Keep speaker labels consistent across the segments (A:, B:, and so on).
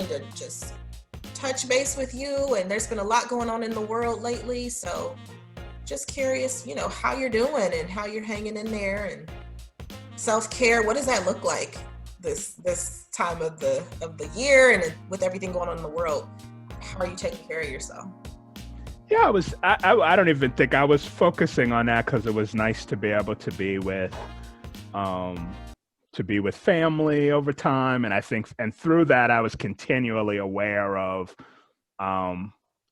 A: wanting to just touch base with you, and there's been a lot going on in the world lately, so just curious, how you're doing and how you're hanging in there, and self-care. What does that look like this time of the year, and with everything going on in the world? How are you taking care of yourself?
B: Yeah, I don't even think I was focusing on that, because it was nice to be able to be with family over time. And I think, and through that, I was continually aware of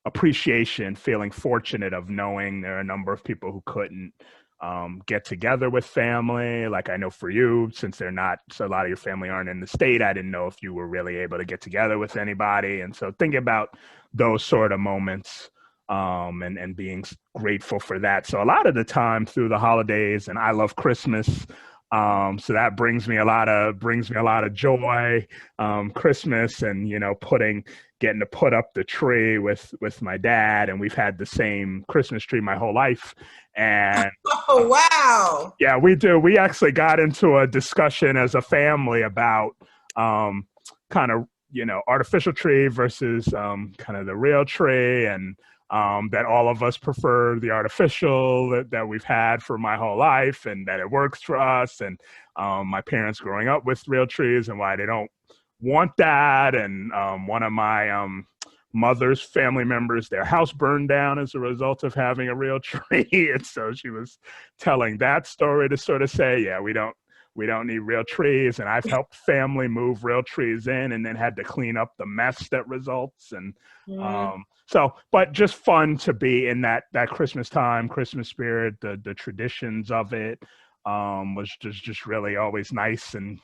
B: appreciation, feeling fortunate of knowing there are a number of people who couldn't get together with family. Like, I know for you, since so a lot of your family aren't in the state, I didn't know if you were really able to get together with anybody. And so thinking about those sort of moments, and being grateful for that. So a lot of the time through the holidays, and I love Christmas. So that brings me a lot of joy, Christmas, and, getting to put up the tree with my dad. And we've had the same Christmas tree my whole life. And
A: oh, wow.
B: Yeah, we do. We actually got into a discussion as a family about kind of, artificial tree versus kind of the real tree, and that all of us prefer the artificial that we've had for my whole life, and that it works for us, and my parents growing up with real trees, and why they don't want that. And one of my mother's family members, their house burned down as a result of having a real tree. And so she was telling that story to sort of say, yeah, we don't need real trees. And I've helped family move real trees in, and then had to clean up the mess that results. And but just fun to be in that Christmas time, Christmas spirit, the traditions of it was just really always nice, and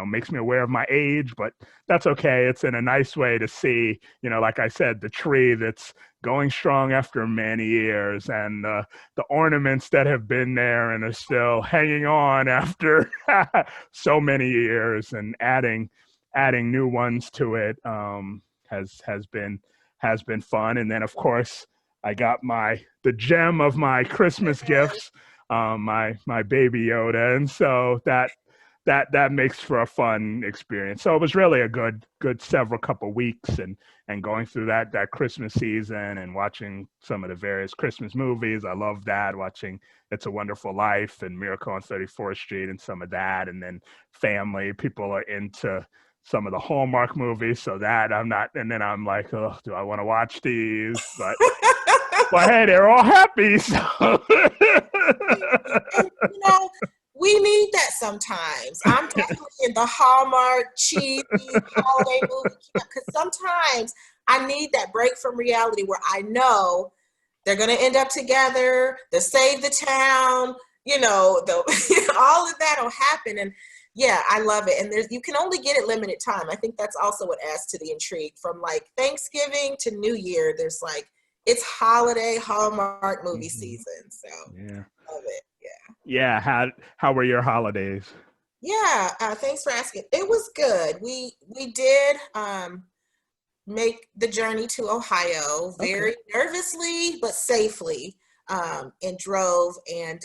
B: makes me aware of my age, but that's okay. It's in a nice way to see, like I said, the tree that's going strong after many years, and the ornaments that have been there and are still hanging on after so many years, and adding new ones to it has been fun. And then, of course, I got the gem of my Christmas gifts, my baby Yoda, and so that makes for a fun experience. So it was really a good several couple weeks, and going through that Christmas season, and watching some of the various Christmas movies. I love that, watching It's a Wonderful Life and Miracle on 34th Street and some of that. And then family, people are into some of the Hallmark movies, so that I'm not, and then I'm like, oh, do I want to watch these? But hey, they're all happy. So.
A: And, we need that sometimes. I'm definitely in the Hallmark cheesy holiday movie, because sometimes I need that break from reality where I know they're going to end up together, they'll save the town, all of that will happen. And yeah, I love it. And you can only get it limited time. I think that's also what adds to the intrigue. From like Thanksgiving to New Year, there's it's holiday Hallmark movie season. So
B: yeah,
A: love it.
B: Yeah. How were your holidays?
A: Yeah. Thanks for asking. It was good. We did make the journey to Ohio very nervously but safely, and drove, and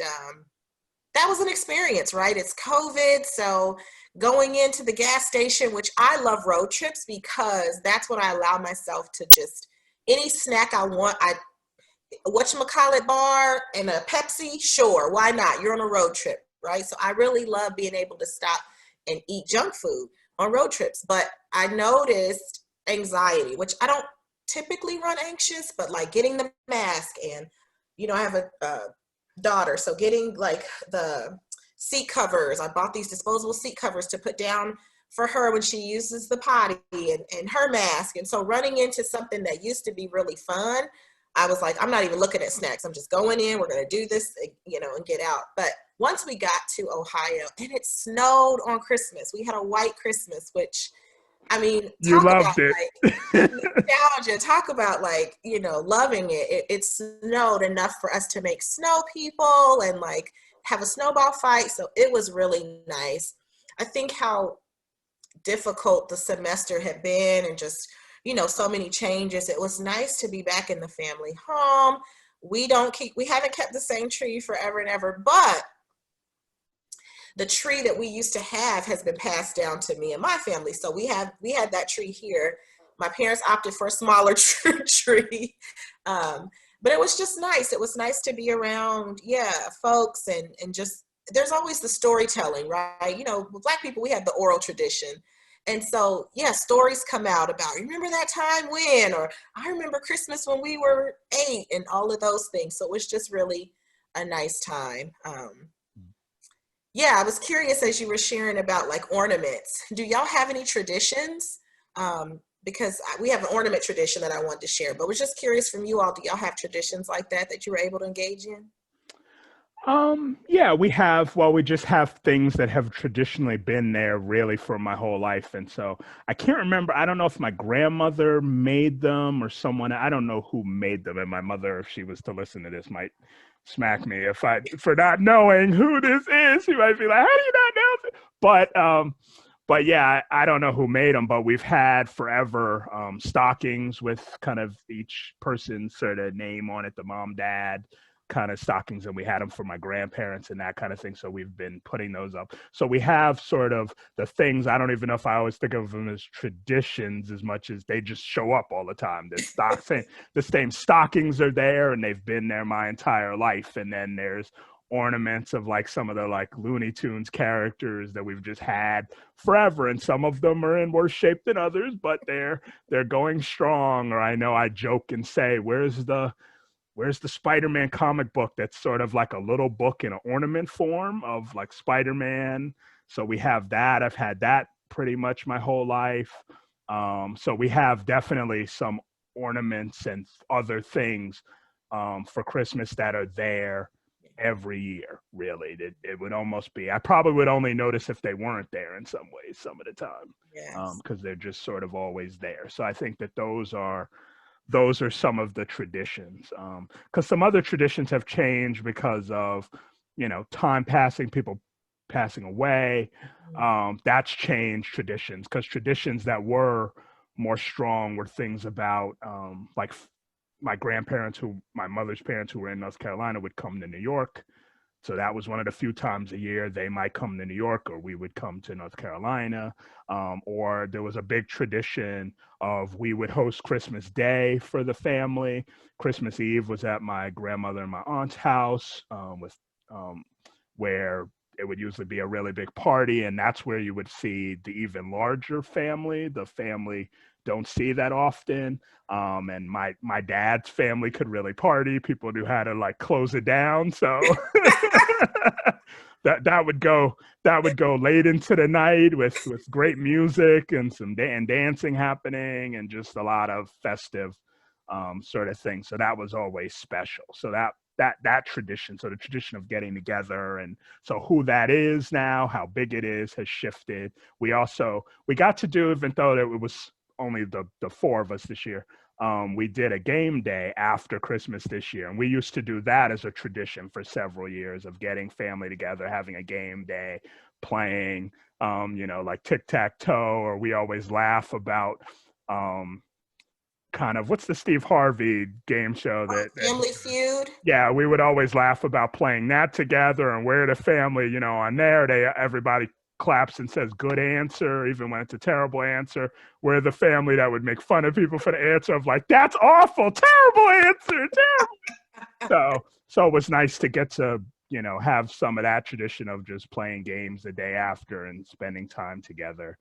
A: that was an experience, right? It's COVID, so going into the gas station, which I love road trips because that's when I allow myself to just, any snack I want, whatchamacallit bar and a Pepsi, sure, why not? You're on a road trip, right? So I really love being able to stop and eat junk food on road trips. But I noticed anxiety, which I don't typically run anxious, but like getting the mask, and, I have a daughter, so getting like the seat covers. I bought these disposable seat covers to put down for her when she uses the potty, and her mask. And so running into something that used to be really fun, I was like, I'm not even looking at snacks. I'm just going in. We're going to do this, and get out. But once we got to Ohio, and it snowed on Christmas, we had a white Christmas, which, I mean,
B: you loved it.
A: Nostalgia. Talk about loving it. It snowed enough for us to make snow people and have a snowball fight. So it was really nice. I think how difficult the semester had been, and just, so many changes. It was nice to be back in the family home. We haven't kept the same tree forever and ever, but the tree that we used to have has been passed down to me and my family. So we had that tree here my parents opted for a smaller tree. But it was just nice. It was nice to be around, folks, and just, there's always the storytelling, right? You know, with Black people, we have the oral tradition. And so, stories come out about, remember that time when, or I remember Christmas when we were 8, and all of those things. So it was just really a nice time. I was curious as you were sharing about like ornaments. Do y'all have any traditions? Because we have an ornament tradition that I wanted to share, but was just curious from you all, do y'all have traditions like that you were able to engage in?
B: Yeah, we have, well, we just have things that have traditionally been there really for my whole life. And so I can't remember, I don't know if my grandmother made them or someone, I don't know who made them. And my mother, if she was to listen to this, might smack me for not knowing who this is. She might be like, how do you not know this? But yeah, I don't know who made them, but we've had forever stockings with kind of each person's sort of name on it, the mom, dad kind of stockings, and we had them for my grandparents and that kind of thing. So we've been putting those up. So we have sort of the things, I don't even know if I always think of them as traditions as much as they just show up all the time. The same stockings are there, and they've been there my entire life. And then there's ornaments of like some of the like Looney Tunes characters that we've just had forever, and some of them are in worse shape than others, but they're going strong. Or I know I joke and say, where's the Spider-Man comic book that's sort of like a little book in an ornament form of like Spider-Man? So we have that. I've had that pretty much my whole life. So we have definitely some ornaments and other things for Christmas that are there every year, really. It would almost be, I probably would only notice if they weren't there in some ways some of the time, because they're just sort of always there. So I think that those are some of the traditions, because some other traditions have changed because of, time passing, people passing away. That's changed traditions, because traditions that were more strong were things about like my grandparents, my mother's parents who were in North Carolina, would come to New York. So that was one of the few times a year they might come to New York, or we would come to North Carolina. Or there was a big tradition of we would host Christmas Day for the family. Christmas Eve was at my grandmother and my aunt's house, where it would usually be a really big party. And that's where you would see the even larger family. The family don't see that often. And my dad's family could really party. People knew how to like close it down. So that would go late into the night with great music and some dancing happening, and just a lot of festive sort of things. So that was always special. So that tradition, so the tradition of getting together, and so who that is now, how big it is, has shifted. We got to do, even though it was only the 4 of us this year, we did a game day after Christmas this year. And we used to do that as a tradition for several years, of getting family together, having a game day, playing, like tic-tac-toe, or we always laugh about kind of, what's the Steve Harvey game show that
A: Family Feud?
B: Yeah, we would always laugh about playing that together, and where the family, on there, everybody claps and says good answer, even when it's a terrible answer. We're the family that would make fun of people for the answer of like, that's awful, terrible answer, terrible. So it was nice to get to, have some of that tradition of just playing games the day after and spending time together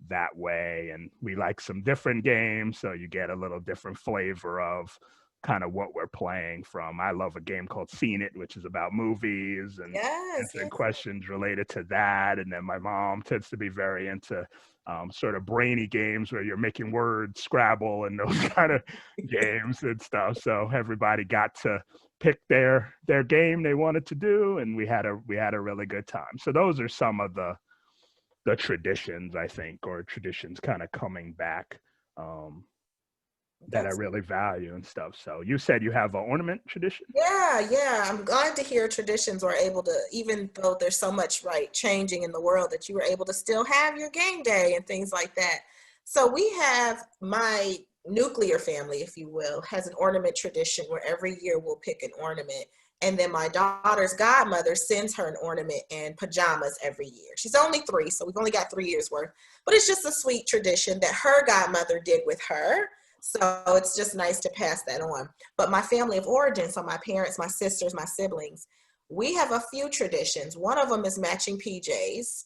B: that way. And we like some different games, so you get a little different flavor of kind of what we're playing from. I love a game called Seen It, which is about movies and answering questions related to that. And then my mom tends to be very into sort of brainy games where you're making word Scrabble and those kind of games and stuff. So everybody got to pick their game they wanted to do, and we had a really good time. So those are some of the traditions, I think, or traditions kind of coming back that I really value and stuff. So you said you have an ornament tradition?
A: Yeah. I'm glad to hear traditions were able to, even though there's so much changing in the world, that you were able to still have your game day and things like that. So we have, my nuclear family, if you will, has an ornament tradition where every year we'll pick an ornament. And then my daughter's godmother sends her an ornament and pajamas every year. She's only 3, so we've only got 3 years worth. But it's just a sweet tradition that her godmother did with her. So it's just nice to pass that on. But my family of origin, so my parents, my sisters, my siblings, we have a few traditions. One of them is matching PJs.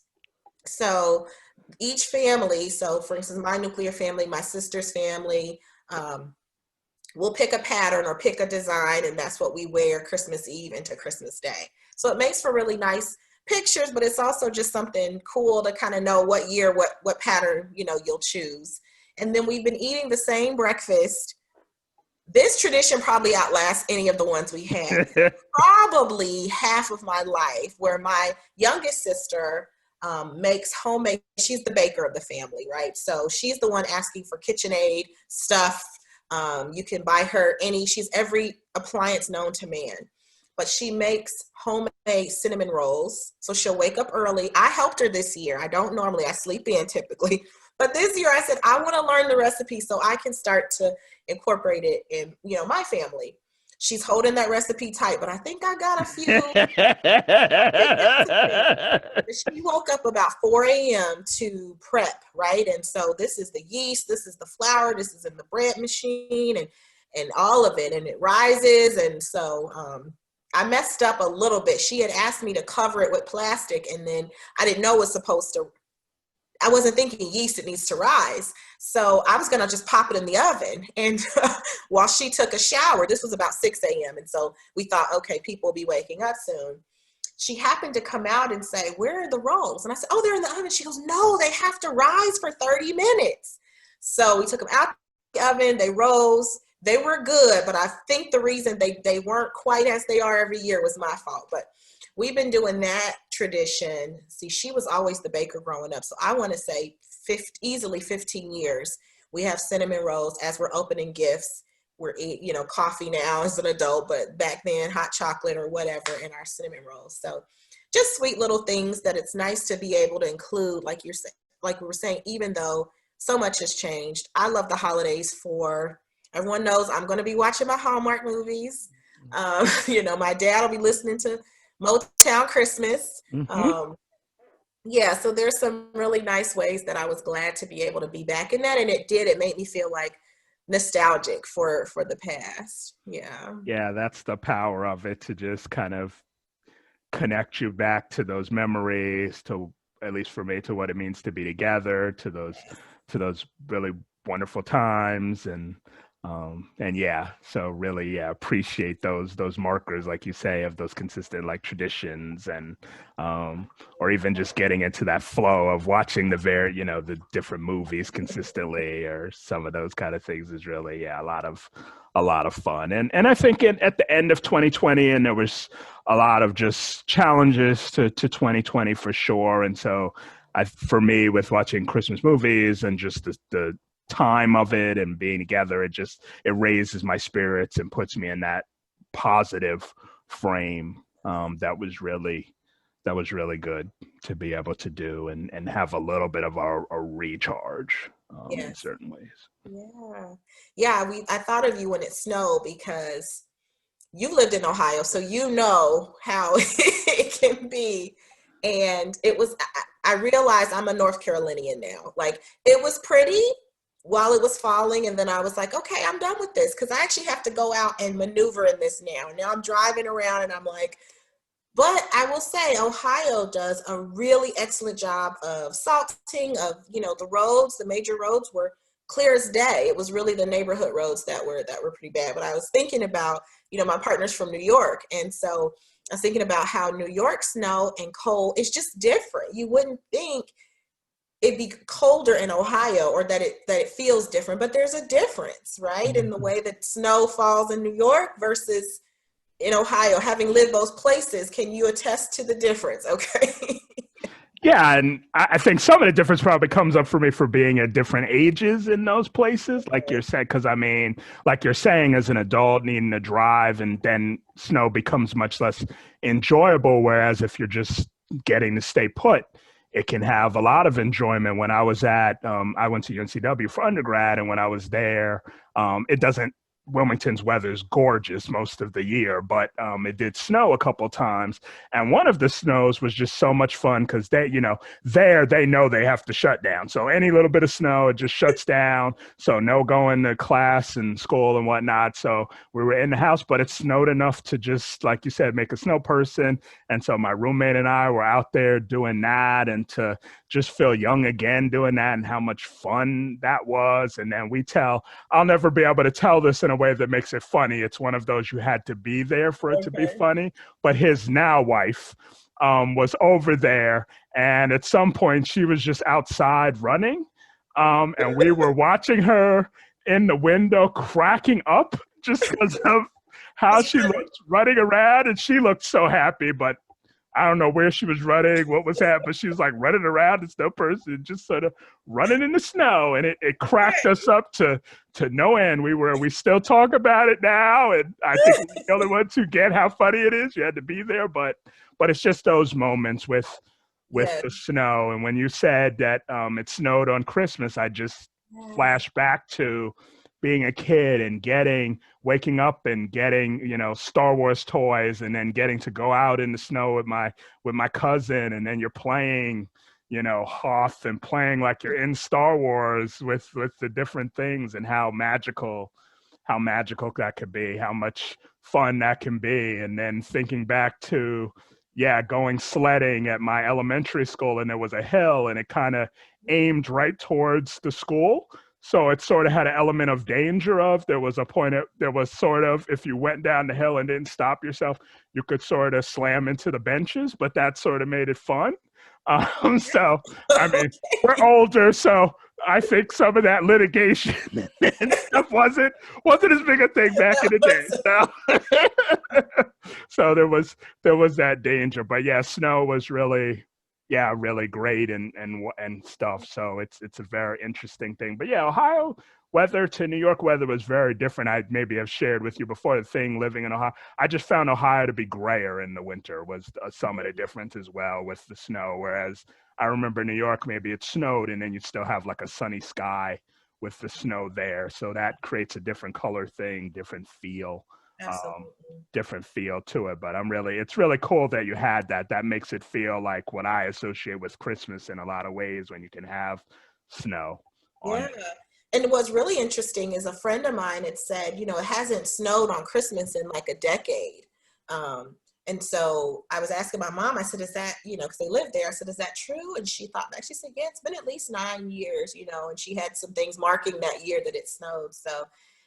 A: So each family, so for instance, my nuclear family, my sister's family, we'll pick a pattern or pick a design, and that's what we wear Christmas Eve into Christmas Day. So it makes for really nice pictures, but it's also just something cool to kind of know what year, what pattern, you'll choose. And then we've been eating the same breakfast. This tradition probably outlasts any of the ones we had. Probably half of my life, where my youngest sister makes homemade, she's the baker of the family, right? So she's the one asking for KitchenAid stuff. You can buy her she's every appliance known to man, but she makes homemade cinnamon rolls. So she'll wake up early. I helped her this year. I don't normally, I sleep in typically, but this year I said, I want to learn the recipe so I can start to incorporate it in, my family. She's holding that recipe tight, but I think I got a few. She woke up about 4 a.m. to prep, right? And so this is the yeast, this is the flour, this is in the bread machine, and all of it, and it rises. And so I messed up a little bit. She had asked me to cover it with plastic, and then I didn't know it was supposed to. I wasn't thinking yeast, it needs to rise. So I was going to just pop it in the oven. And while she took a shower, this was about 6 a.m. And so we thought, okay, people will be waking up soon. She happened to come out and say, where are the rolls? And I said, oh, they're in the oven. She goes, no, they have to rise for 30 minutes. So we took them out the oven. They rose. They were good. But I think the reason they weren't quite as they are every year was my fault. But we've been doing that tradition. See, she was always the baker growing up. So I want to say easily 15 years. We have cinnamon rolls as we're opening gifts. We're eating, coffee now as an adult, but back then hot chocolate or whatever in our cinnamon rolls. So just sweet little things that it's nice to be able to include, like we were saying, even though so much has changed. I love the holidays everyone knows I'm going to be watching my Hallmark movies. My dad will be listening to Motown Christmas.
B: Mm-hmm.
A: So there's some really nice ways that I was glad to be able to be back in that. And it made me feel like nostalgic for the past.
B: Yeah, that's the power of it, to just kind of connect you back to those memories, to, at least for me, to what it means to be together, to those really wonderful times. And so really, appreciate those markers, like you say, of those consistent traditions, and or even just getting into that flow of watching the different movies consistently, or some of those kind of things is really, a lot of fun. And I think at the end of 2020, and there was a lot of just challenges to 2020 for sure. And so for me, with watching Christmas movies and just the time of it and being together, it raises my spirits and puts me in that positive frame. That was really good to be able to do, and have a little bit of a recharge in certain ways.
A: I thought of you when it snowed, because you lived in Ohio, so you know how it can be. And I realized I'm a North Carolinian now. It was pretty while it was falling, and then I was like, okay, I'm done with this, because I actually have to go out and maneuver in this now. Now I'm driving around and I'm like, but I will say Ohio does a really excellent job of salting, of, the major roads were clear as day. It was really the neighborhood roads that were pretty bad. But I was thinking about, my partner's from New York. And so I was thinking about how New York snow and cold is just different. You wouldn't think it'd be colder in Ohio, or that it feels different, but there's a difference, right? In the way that snow falls in New York versus in Ohio. Having lived those places, can you attest to the difference? Okay.
B: Yeah, and I think some of the difference probably comes up for me for being at different ages in those places, like you're saying, because like you're saying, as an adult needing to drive, and then snow becomes much less enjoyable, whereas if you're just getting to stay put, it can have a lot of enjoyment. When I was I went to UNCW for undergrad, and when I was there, it doesn't Wilmington's weather is gorgeous most of the year, but it did snow a couple times. And one of the snows was just so much fun because they, they know they have to shut down. So any little bit of snow, it just shuts down. So no going to class and school and whatnot. So we were in the house, but it snowed enough to just, like you said, make a snow person. And so my roommate and I were out there doing that, and to just feel young again doing that, and how much fun that was. And then I'll never be able to tell this in a way that makes it funny. It's one of those, you had to be there for it to be funny. But his now wife was over there, and at some point she was just outside running, and we were watching her in the window cracking up just because of how she looked running around, and she looked so happy. But I don't know where she was running, what was happening, but she was like running around as no person, just sort of running in the snow. And it cracked us up to no end. We still talk about it now. And I think we're the only ones who get how funny it is. You had to be there, but it's just those moments with the snow. And when you said that it snowed on Christmas, I just flashed back to being a kid and waking up and getting, Star Wars toys, and then getting to go out in the snow with my cousin, and then you're playing, Hoth, and playing like you're in Star Wars with the different things, and how magical that could be, how much fun that can be. And then thinking back to, going sledding at my elementary school, and there was a hill, and it kind of aimed right towards the school. So it sort of had an element of danger there was a point, there was sort of, if you went down the hill and didn't stop yourself, you could sort of slam into the benches, but that sort of made it fun. So, I mean, we're older, so I think some of that litigation and stuff wasn't as big a thing back in the day. So there was that danger, but snow was really great and stuff. So it's a very interesting thing. But Ohio weather to New York weather was very different. I maybe have shared with you before, the thing living in Ohio. I just found Ohio to be grayer in the winter was some of the difference as well with the snow. Whereas I remember New York, maybe it snowed and then you still have like a sunny sky with the snow there. So that creates a different color thing, different feel. Different feel to it. But it's really cool that you had that. That makes it feel like what I associate with Christmas in a lot of ways, when you can have snow.
A: And what's really interesting is a friend of mine had said, it hasn't snowed on Christmas in like a decade. And so I was asking my mom, I said, is that, because they live there, I said, is that true? And she thought back, she said, yeah, it's been at least 9 years, and she had some things marking that year that it snowed. So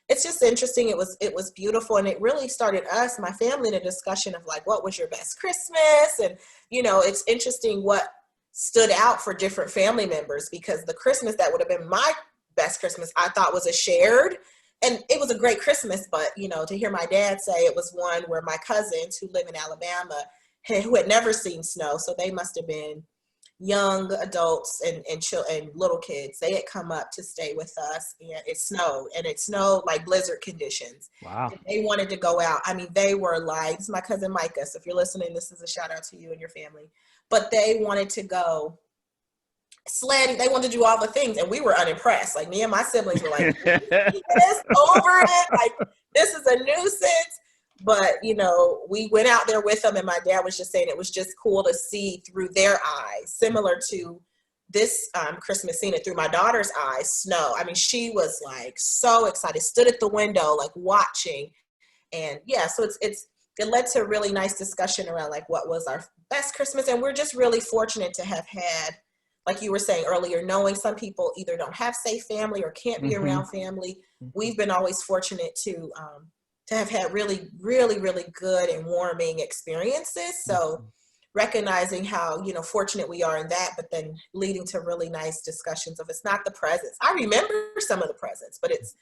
A: it's just interesting. It was beautiful. And it really started my family, in a discussion of like, what was your best Christmas? And, it's interesting what stood out for different family members, because the Christmas that would have been my best Christmas, I thought was a shared, and it was a great Christmas. But, to hear my dad say it was one where my cousins who live in Alabama, who had never seen snow, so they must have been young adults and little kids, they had come up to stay with us, and it snowed like blizzard conditions.
B: Wow.
A: And they wanted to go out. I mean, they were like, this is my cousin Micah, so if you're listening, this is a shout out to you and your family. But they wanted to go sledding, they wanted to do all the things, and we were unimpressed. Like, me and my siblings were like, yes, over it, like, this is a nuisance. But, we went out there with them, and my dad was just saying it was just cool to see through their eyes, similar to this Christmas, seeing it through my daughter's eyes, snow. I mean, she was like so excited, stood at the window, like watching. And so it led to a really nice discussion around like what was our best Christmas. And we're just really fortunate to have had, like you were saying earlier, knowing some people either don't have safe family or can't be around family. We've been always fortunate to have had really, really, really good and warming experiences. So recognizing how, fortunate we are in that, but then leading to really nice discussions of, it's not the presents. I remember some of the presents, but it's,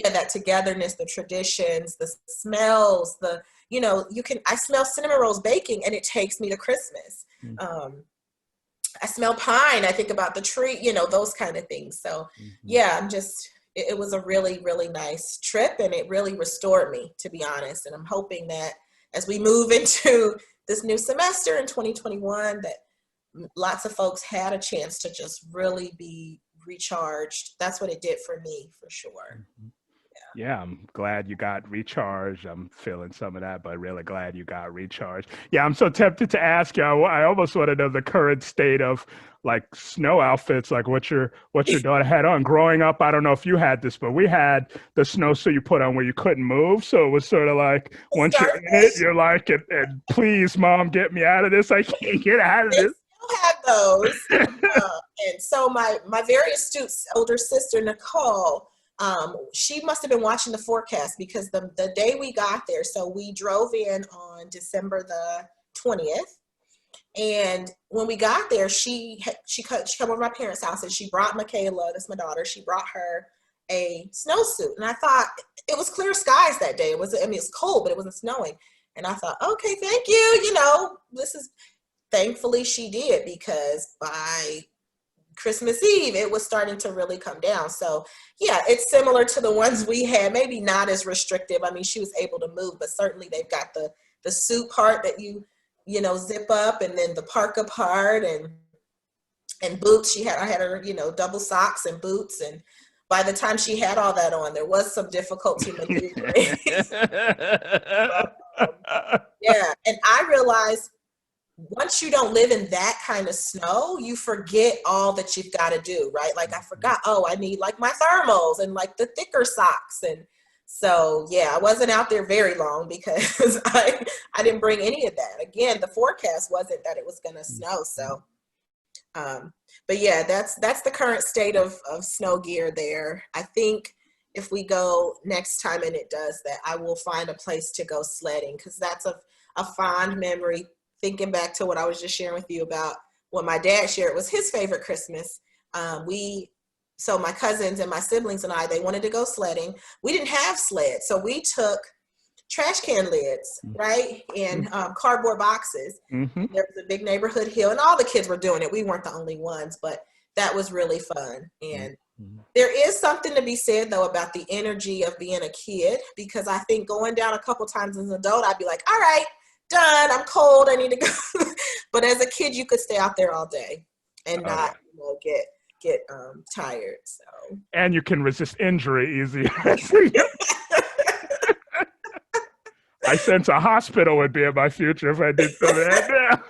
A: that togetherness, the traditions, the smells, I smell cinnamon rolls baking and it takes me to Christmas. I smell pine. I think about the tree, those kind of things. So it was a really, really nice trip, and it really restored me, to be honest. And I'm hoping that as we move into this new semester in 2021, that lots of folks had a chance to just really be recharged. That's what it did for me, for sure.
B: Yeah, I'm glad you got recharged. I'm feeling some of that, but really glad you got recharged. Yeah, I'm so tempted to ask you. I almost want to know the current state of like snow outfits, like what your daughter had on. Growing up, I don't know if you had this, but we had the snowsuit you put on where you couldn't move. So it was sort of like once you're in it,
A: Starfish,
B: you're like, and please, mom, get me out of this. I can't get out of
A: they
B: this.
A: still have those. And so my very astute older sister, Nicole, she must have been watching the forecast because the day we got there, so we drove in on December the 20th. And when we got there, she come over to my parents' house and she brought Michaela, that's my daughter, she brought her a snowsuit. And I thought it was clear skies that day. It's cold, but it wasn't snowing. And I thought, okay, thank you. This is thankfully she did, because by Christmas Eve, it was starting to really come down. So yeah, it's similar to the ones we had, maybe not as restrictive. I mean, she was able to move, but certainly they've got the suit part that zip up, and then the parka part, and boots. I had her, double socks and boots. And by the time she had all that on, there was some difficulty maneuvering. But, yeah. And I realized once you don't live in that kind of snow, you forget all that you've got to do, right? Like I forgot, I need like my thermals and like the thicker socks. And so, yeah, I wasn't out there very long because I didn't bring any of that. Again, the forecast wasn't that it was going to snow. So, but yeah, that's the current state of snow gear there. I think if we go next time and it does that, I will find a place to go sledding, because that's a fond memory. Thinking back to what I was just sharing with you about what my dad shared was his favorite Christmas. So my cousins and my siblings and I, they wanted to go sledding. We didn't have sleds, so we took trash can lids, right, and cardboard boxes.
B: Mm-hmm.
A: There was a big neighborhood hill, and all the kids were doing it. We weren't the only ones, but that was really fun. And there is something to be said, though, about the energy of being a kid, because I think going down a couple times as an adult, I'd be like, all right, done, I'm cold, I need to go. But as a kid, you could stay out there all day and not get tired. So,
B: and you can resist injury easier. I sense a hospital would be in my future if I did some of that now.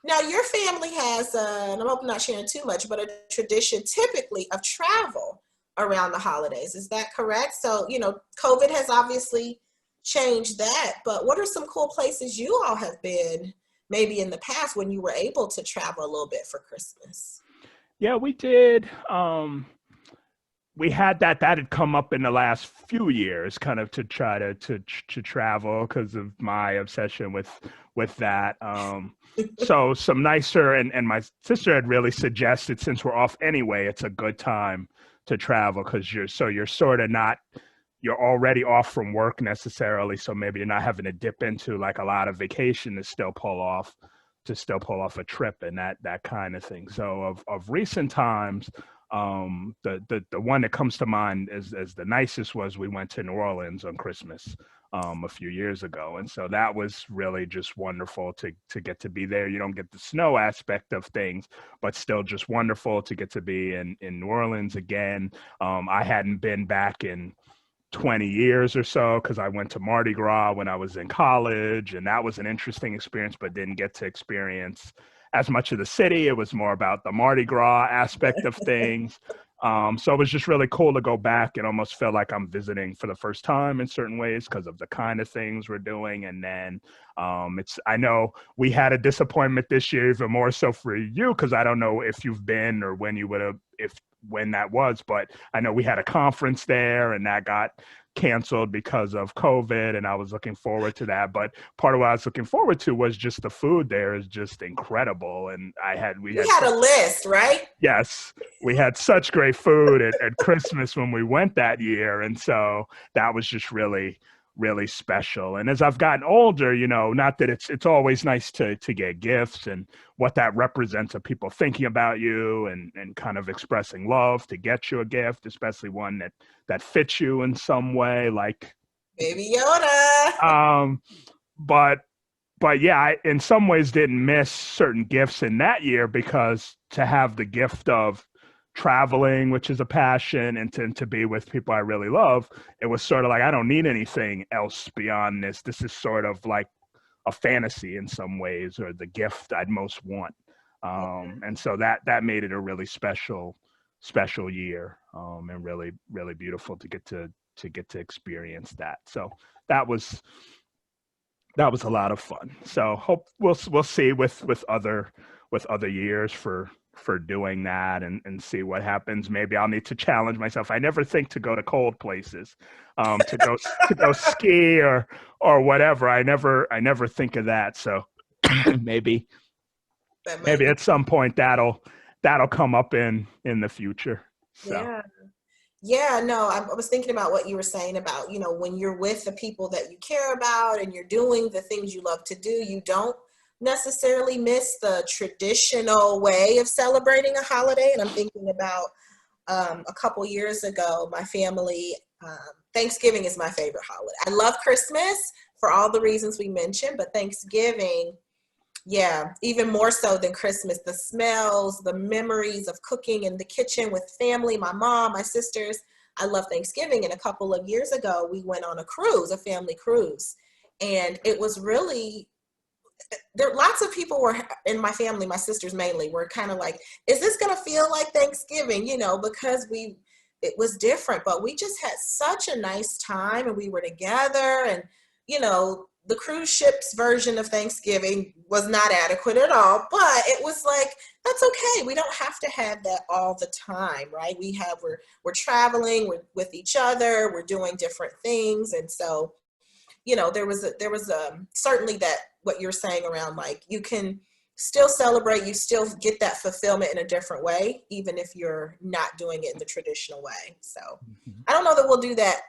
A: Now, your family has, and I'm hoping not sharing too much, but a tradition typically of travel around the holidays. Is that correct? So, COVID has obviously changed that, but what are some cool places you all have been maybe in the past when you were able to travel a little bit for Christmas?
B: Yeah, we did. We had that had come up in the last few years, kind of to try to travel because of my obsession with that. So some nicer, and my sister had really suggested, since we're off anyway, it's a good time to travel because you're sort of not, you're already off from work necessarily, so maybe you're not having to dip into like a lot of vacation to still pull off a trip and that kind of thing. So of recent times, the one that comes to mind as the nicest was we went to New Orleans on Christmas a few years ago, and so that was really just wonderful to get to be there. You don't get the snow aspect of things, but still just wonderful to get to be in New Orleans again. I hadn't been back in 20 years or so because I went to Mardi Gras when I was in college, and that was an interesting experience, but didn't get to experience as much of the city. It was more about the Mardi Gras aspect of things. So it was just really cool to go back and almost feel like I'm visiting for the first time in certain ways because of the kind of things we're doing. And then I know we had a disappointment this year, even more so for you, because I don't know if you've been or when you would have, when that was, but I know we had a conference there and that got canceled because of COVID, and I was looking forward to that. But part of what I was looking forward to was just the food there is just incredible. And we had
A: a list, right?
B: Yes, we had such great food at Christmas when we went that year. And so that was just really, really special. And as I've gotten older, not that it's always nice to get gifts and what that represents of people thinking about you and kind of expressing love to get you a gift, especially one that fits you in some way, like
A: Baby Yoda.
B: But yeah, I in some ways didn't miss certain gifts in that year because to have the gift of traveling, which is a passion, and to be with people I really love, it was sort of like, I don't need anything else beyond this. This is sort of like a fantasy in some ways, or the gift I'd most want. And so that made it a really special year, and really, really beautiful to get to experience that. So that was a lot of fun. So hope we'll see with other years for doing that, and see what happens. Maybe I'll need to challenge myself. I never think to go to cold places, to go ski or whatever. I never think of that. So maybe at some point that'll come up in the future. So.
A: Yeah. Yeah, no, I was thinking about what you were saying about, when you're with the people that you care about and you're doing the things you love to do, you don't necessarily miss the traditional way of celebrating a holiday. And I'm thinking about a couple years ago, my family, Thanksgiving is my favorite holiday. I love Christmas for all the reasons we mentioned, but Thanksgiving, yeah, even more so than Christmas. The smells, the memories of cooking in the kitchen with family, my mom, my sisters. I love Thanksgiving. And a couple of years ago, we went on a cruise, a family cruise. And it was really, lots of people were in my family, my sisters mainly, were kind of like, is this going to feel like Thanksgiving? Because it was different, but we just had such a nice time, and we were together, and, the cruise ship's version of Thanksgiving was not adequate at all, but it was like, that's okay. We don't have to have that all the time, right? We're traveling, we're with each other, we're doing different things. And so, there was certainly that, what you're saying around, like, you can still celebrate, you still get that fulfillment in a different way, even if you're not doing it in the traditional way. So I don't know that we'll do that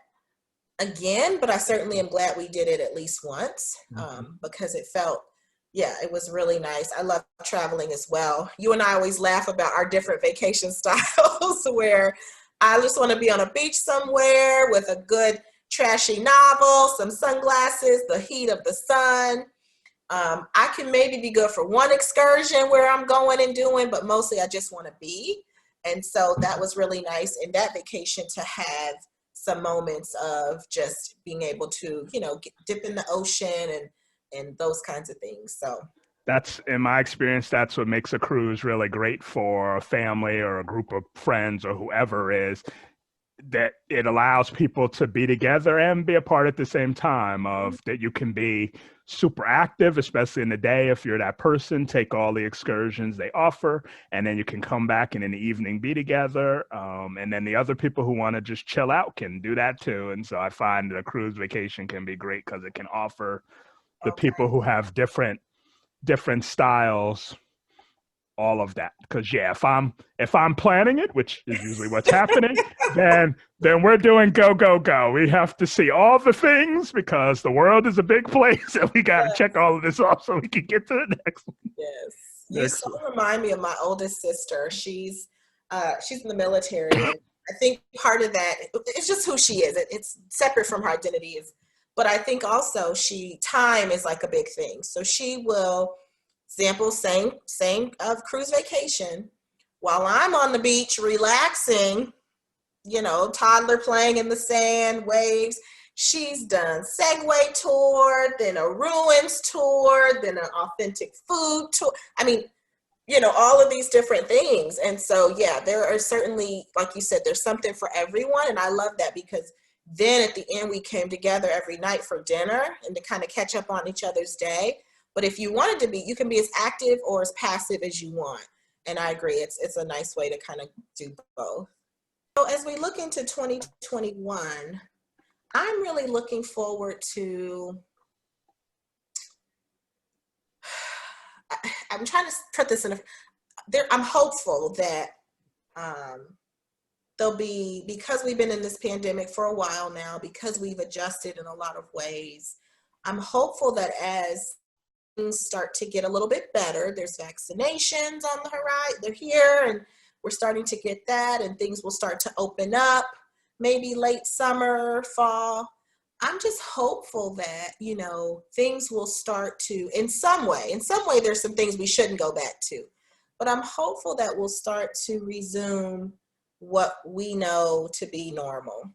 A: again, but I certainly am glad we did it at least once, because it felt, it was really nice. I love traveling as well. You and I always laugh about our different vacation styles, where I just want to be on a beach somewhere with a good trashy novel, some sunglasses, the heat of the sun. I can maybe be good for one excursion where I'm going and doing, but mostly I just want to be. And so that was really nice in that vacation to have some moments of just being able to, dip in the ocean and those kinds of things. So
B: that's, in my experience, that's what makes a cruise really great for a family or a group of friends or whoever, is that it allows people to be together and be apart at the same time, of that you can be super active, especially in the day. If you're that person, take all the excursions they offer, and then you can come back and in the evening be together. And then the other people who want to just chill out can do that too. And so I find that a cruise vacation can be great because it can offer the people who have different styles all of that. Because if I'm planning it, which is usually what's happening, then we're doing go. We have to see all the things, because the world is a big place, and we got to check all of this off so we can get to the next one.
A: Yes, you so remind me of my oldest sister. She's in the military, and I think part of that, it's just who she is. It's separate from her identity, but I think also time is like a big thing. So she will, example, same of cruise vacation, while I'm on the beach relaxing, toddler playing in the sand, waves, she's done Segway tour, then a ruins tour, then an authentic food tour. I mean, all of these different things. And so, there are certainly, like you said, there's something for everyone. And I love that, because then at the end, we came together every night for dinner and to kind of catch up on each other's day. But if you wanted to be, you can be as active or as passive as you want. And I agree, it's a nice way to kind of do both. So as we look into 2021, I'm really looking forward to, I'm trying to put this I'm hopeful that there'll be, because we've been in this pandemic for a while now, because we've adjusted in a lot of ways, I'm hopeful that as things start to get a little bit better, there's vaccinations on the horizon, they're here, and we're starting to get that, and things will start to open up, maybe late summer, fall. I'm just hopeful that, things will start to, in some way, there's some things we shouldn't go back to, but I'm hopeful that we'll start to resume what we know to be normal.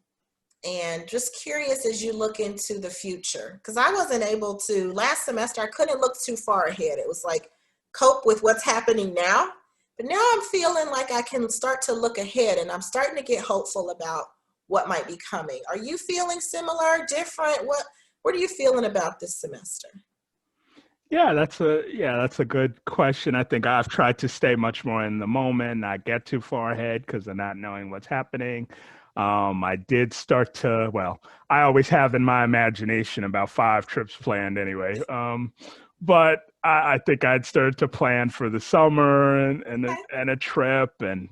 A: And just curious as you look into the future, because I wasn't able to, last semester, I couldn't look too far ahead. It was like cope with what's happening now. But now I'm feeling like I can start to look ahead, and I'm starting to get hopeful about what might be coming. Are you feeling similar, different? What are you feeling about this semester?
B: That's a good question. I think I've tried to stay much more in the moment, not get too far ahead because of not knowing what's happening. I did start to, well, I always have in my imagination about 5 trips planned anyway. But I think I'd started to plan for the summer
A: Okay.
B: and a trip. And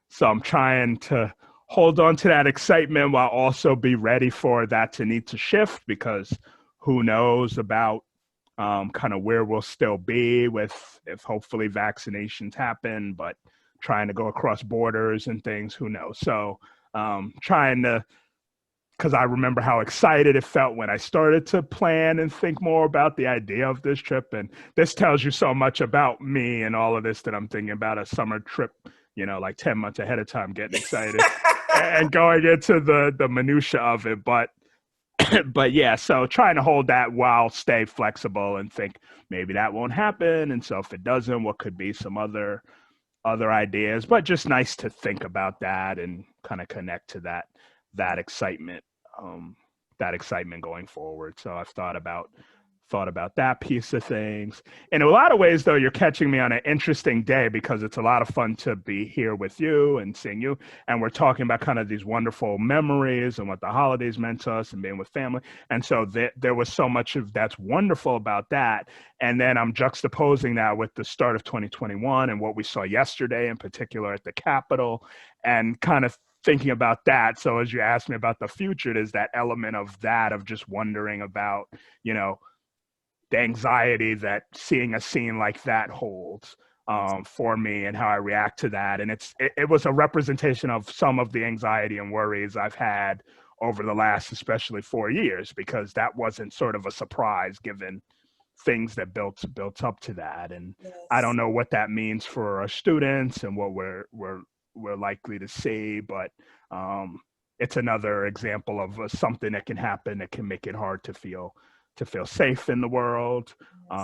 B: so I'm trying to hold on to that excitement while also be ready for that to need to shift because who knows about kind of where we'll still be with if hopefully vaccinations happen, but trying to go across borders and things, who knows? So trying to, because I remember how excited it felt when I started to plan and think more about the idea of this trip. And this tells you so much about me and all of this that I'm thinking about a summer trip, like 10 months ahead of time, getting excited and going into the minutia of it. But yeah, so trying to hold that while stay flexible and think maybe that won't happen. And so if it doesn't, what could be some other ideas, but just nice to think about that and kind of connect to that excitement, that excitement going forward. So I've thought about that piece of things. In a lot of ways, though, you're catching me on an interesting day because it's a lot of fun to be here with you and seeing you. And we're talking about kind of these wonderful memories and what the holidays meant to us and being with family. And so there was so much of that's wonderful about that. And then I'm juxtaposing that with the start of 2021 and what we saw yesterday, in particular at the Capitol, and kind of thinking about that. So as you asked me about the future, there's that element of that, of just wondering about, the anxiety that seeing a scene like that holds for me and how I react to that. And it was a representation of some of the anxiety and worries I've had over the last, especially 4 years, because that wasn't sort of a surprise given things that built up to that. And I don't
A: Yes.
B: know what that means for our students and what we're likely to see, but it's another example of something that can happen that can make it hard to feel safe in the world.
A: Yes.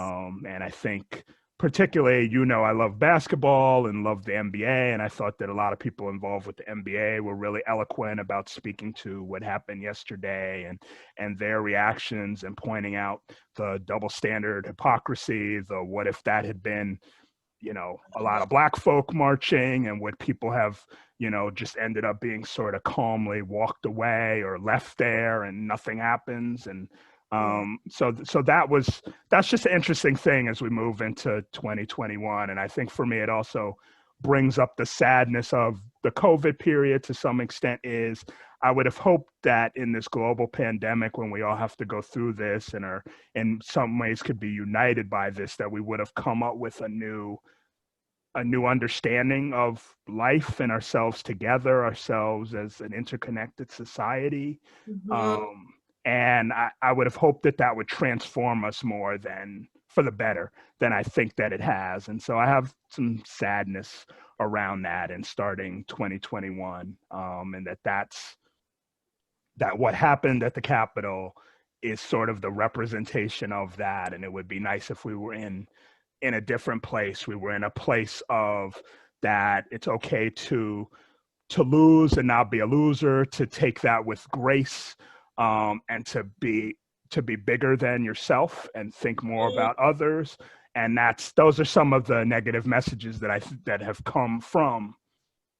B: And I think particularly, I love basketball and love the NBA. And I thought that a lot of people involved with the NBA were really eloquent about speaking to what happened yesterday and their reactions and pointing out the double standard hypocrisy, the what if that had been, a lot of Black folk marching and would people have, just ended up being sort of calmly walked away or left there and nothing happens. And
A: Yeah.
B: so that's just an interesting thing as we move into 2021. And I think for me, it also brings up the sadness of the COVID period to some extent. Is I would have hoped that in this global pandemic, when we all have to go through this and are in some ways could be united by this, that we would have come up with a new understanding of life and ourselves together, ourselves as an interconnected society.
A: Mhm.
B: Um, and I would have hoped that that would transform us more than for the better than I think that it has. And so I have some sadness around that and starting 2021, and that what happened at the Capitol is sort of the representation of that. And it would be nice if we were in a different place. We were in a place of that it's okay to lose and not be a loser, to take that with grace, and to be bigger than yourself and think more about others. And those are some of the negative messages that have come from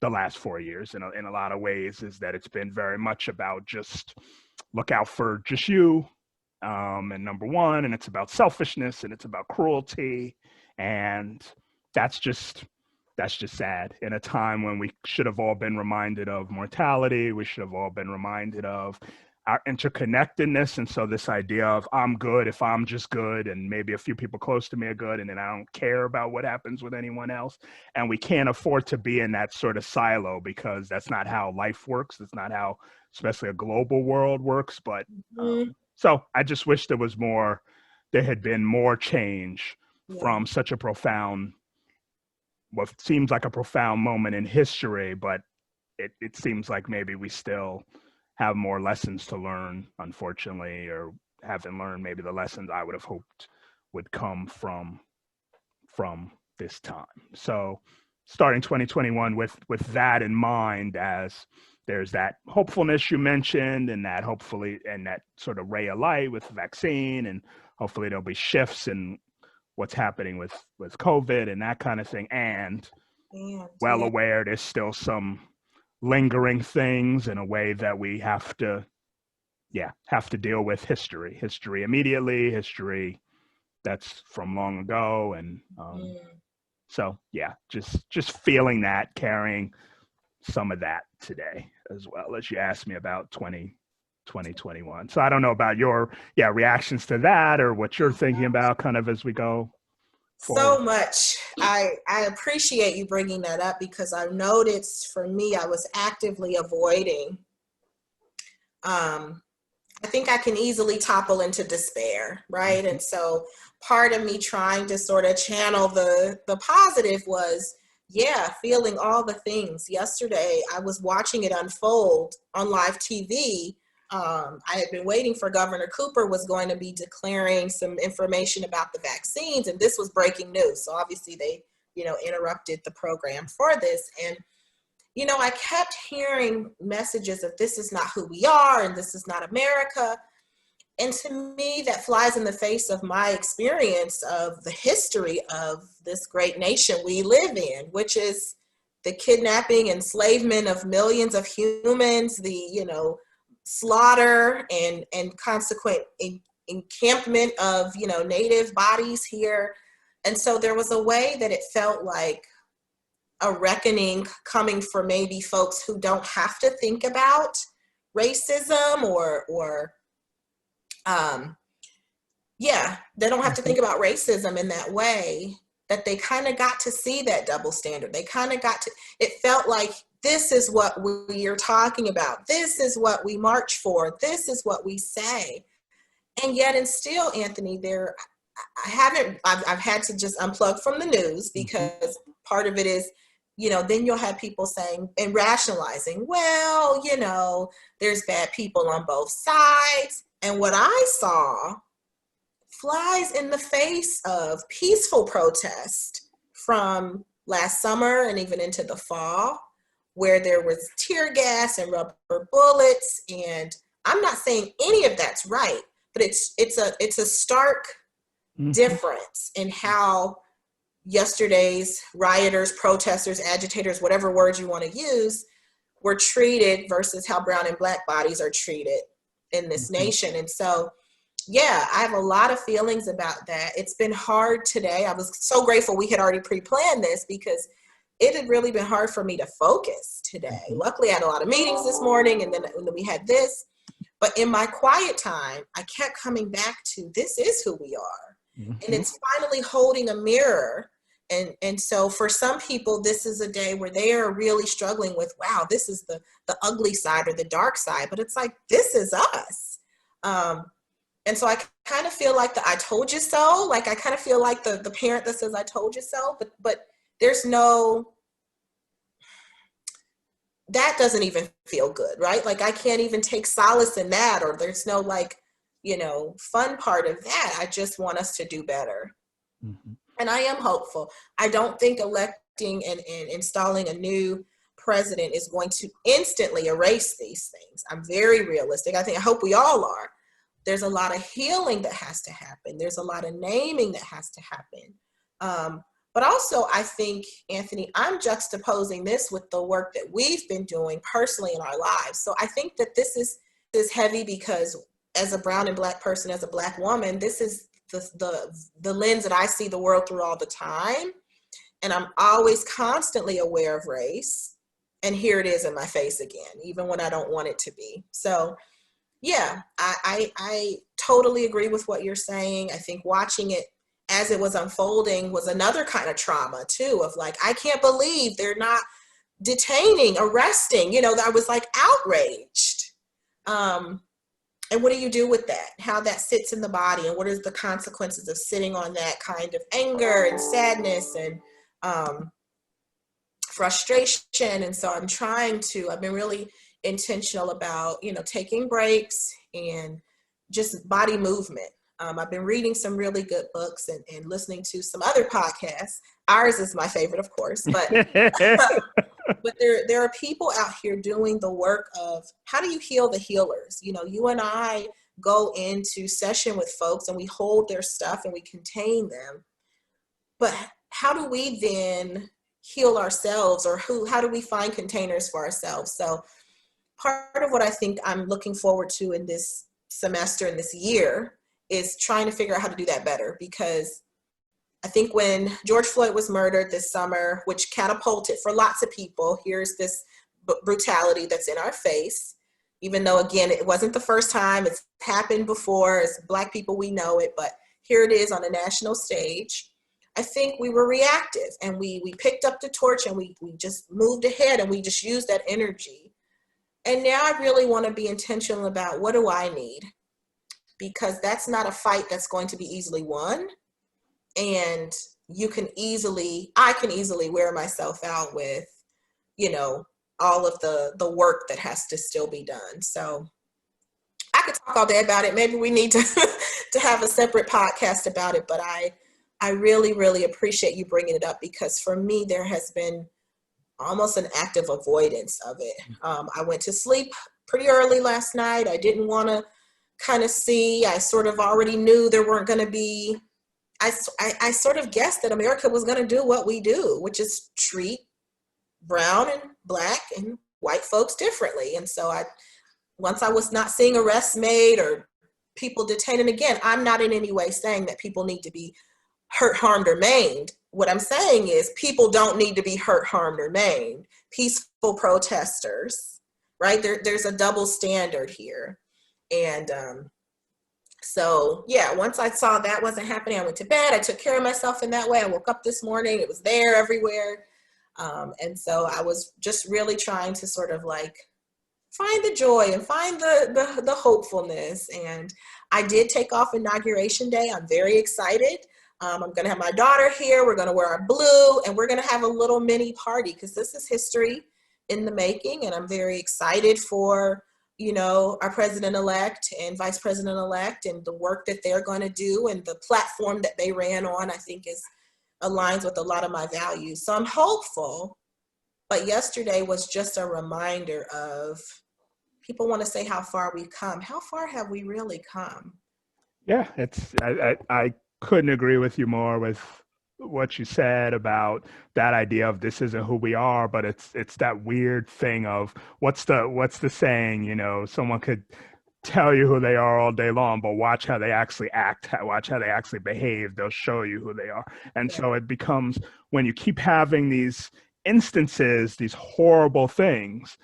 B: the last 4 years in a lot of ways, is that it's been very much about just look out for just you, and number one, and it's about selfishness and it's about cruelty, and that's just sad in a time when we should have all been reminded of mortality. We should have all been reminded of our interconnectedness. And so this idea of I'm good if I'm just good and maybe a few people close to me are good and then I don't care about what happens with anyone else. And we can't afford to be in that sort of silo because that's not how life works. That's not how especially a global world works. But
A: Mhm.
B: so I just wish there had been more change
A: Yeah.
B: from such a profound what seems like a profound moment in history, but it seems like maybe we still have more lessons to learn, unfortunately, or haven't learned maybe the lessons I would have hoped would come from this time. So starting 2021 with that in mind, as there's that hopefulness you mentioned, and that hopefully, and that sort of ray of light with the vaccine, and hopefully there'll be shifts in what's happening with COVID and that kind of thing. And well aware there's still some lingering things in a way that we have to deal with history immediately, history that's from long ago. And so yeah, just feeling that, carrying some of that today, as well as you asked me about 2021. So I don't know about your reactions to that, or what you're thinking about kind of as we go forward.
A: So much. I appreciate you bringing that up, because I noticed for me, I was actively avoiding. I think I can easily topple into despair, right? Mm-hmm. And so part of me trying to sort of channel the positive was, feeling all the things. Yesterday, I was watching it unfold on live TV. I had been waiting for Governor Cooper was going to be declaring some information about the vaccines, and this was breaking news. So obviously they, interrupted the program for this. And, I kept hearing messages of this is not who we are and this is not America. And to me, that flies in the face of my experience of the history of this great nation we live in, which is the kidnapping, enslavement of millions of humans, the, slaughter and consequent encampment of, native bodies here. And so there was a way that it felt like a reckoning coming for maybe folks who don't have to think about racism or they don't have to think about racism in that way, that they kind of got to see that double standard. They kind of got to, it felt like this is what we are talking about. This is what we march for. This is what we say. And yet, and still, Anthony, I've had to just unplug from the news, because part of it is, then you'll have people saying and rationalizing, well, there's bad people on both sides. And what I saw flies in the face of peaceful protest from last summer and even into the fall, where there was tear gas and rubber bullets. And I'm not saying any of that's right, but it's a stark difference in how yesterday's rioters, protesters, agitators, whatever words you want to use, were treated versus how brown and black bodies are treated in this nation. And so, I have a lot of feelings about that. It's been hard today. I was so grateful we had already pre-planned this, because it had really been hard for me to focus today. Luckily, I had a lot of meetings this morning, and then we had this. But in my quiet time, I kept coming back to, this is who we are. And it's finally holding a mirror. And so for some people, this is a day where they are really struggling with, wow, this is the ugly side or the dark side. But it's like, this is us. And so I kind of feel like the I told you so. Like, I kind of feel like the parent that says, I told you so. But there's no, that doesn't even feel good, right? Like, I can't even take solace in that, or there's no fun part of that. I just want us to do better. And I am hopeful. I don't think electing and installing a new president is going to instantly erase these things. I'm very realistic. I hope we all are. There's a lot of healing that has to happen. There's a lot of naming that has to happen. But also, I think, Anthony, I'm juxtaposing this with the work that we've been doing personally in our lives. So I think that this is heavy, because as a brown and black person, as a black woman, this is the lens that I see the world through all the time. And I'm always constantly aware of race. And here it is in my face again, even when I don't want it to be. So I totally agree with what you're saying. I think watching it as it was unfolding was another kind of trauma too, of like, I can't believe they're not detaining, arresting, I was like outraged. And what do you do with that? How that sits in the body, and what are the consequences of sitting on that kind of anger and sadness? And frustration. And so I've been really intentional about, taking breaks and just body movement. I've been reading some really good books and listening to some other podcasts. Ours is my favorite, of course, but but there are people out here doing the work of how do you heal the healers? You and I go into session with folks and we hold their stuff and we contain them. But how do we then heal ourselves, or how do we find containers for ourselves? So part of what I think I'm looking forward to in this semester and this year is trying to figure out how to do that better, because I think when George Floyd was murdered this summer, which catapulted for lots of people, here's this brutality that's in our face, even though, again, it wasn't the first time. It's happened before. As Black people, we know it, but here it is on a national stage. I think we were reactive, and we picked up the torch and we just moved ahead, and we just used that energy. And now I really want to be intentional about, what do I need? Because that's not a fight that's going to be easily won. And I can easily wear myself out with, all of the work that has to still be done. So I could talk all day about it. Maybe we need to to have a separate podcast about it, but I really, really appreciate you bringing it up, because for me, there has been almost an active avoidance of it. I went to sleep pretty early last night. I didn't want to kind of see. I sort of already knew there weren't going to be, I sort of guessed that America was going to do what we do, which is treat brown and Black and white folks differently. And so once I was not seeing arrests made or people detained, and again, I'm not in any way saying that people need to be hurt, harmed, or maimed. What I'm saying is people don't need to be hurt, harmed, or maimed. Peaceful protesters, right? There's a double standard here. And so, yeah, once I saw that wasn't happening, I went to bed. I took care of myself in that way. I woke up this morning. It was there everywhere. And so I was just really trying to sort of like find the joy and find the hopefulness. And I did take off Inauguration Day. I'm very excited. I'm going to have my daughter here. We're going to wear our blue, and we're going to have a little mini party, because this is history in the making. And I'm very excited for, our president-elect and vice president-elect and the work that they're going to do, and the platform that they ran on, I think aligns with a lot of my values. So I'm hopeful, but yesterday was just a reminder of, people want to say how far we've come. How far have we really come?
B: Yeah, I couldn't agree with you more with what you said about that idea of this isn't who we are, but it's that weird thing of what's the saying, someone could tell you who they are all day long, but watch how they actually act, watch how they actually behave, they'll show you who they are. And yeah. So it becomes, when you keep having these instances, these horrible things,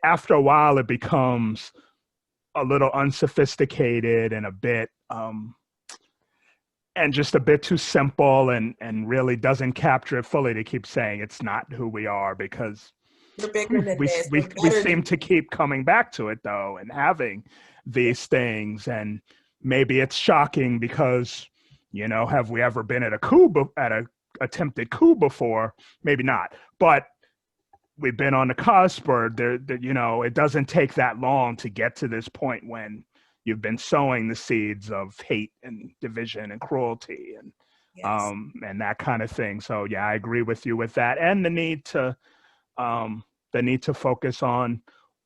B: after a while it becomes a little unsophisticated and a bit and just a bit too simple, and really doesn't capture it fully to keep saying it's not who we are, because we seem to keep coming back to it though, and having these things. And maybe it's shocking because, have we ever been at a attempted coup before? Maybe not, but we've been on the cusp, or it doesn't take that long to get to this point when you've been sowing the seeds of hate and division and cruelty and yes. And that kind of thing. So yeah, I agree with you with that, and the need to focus on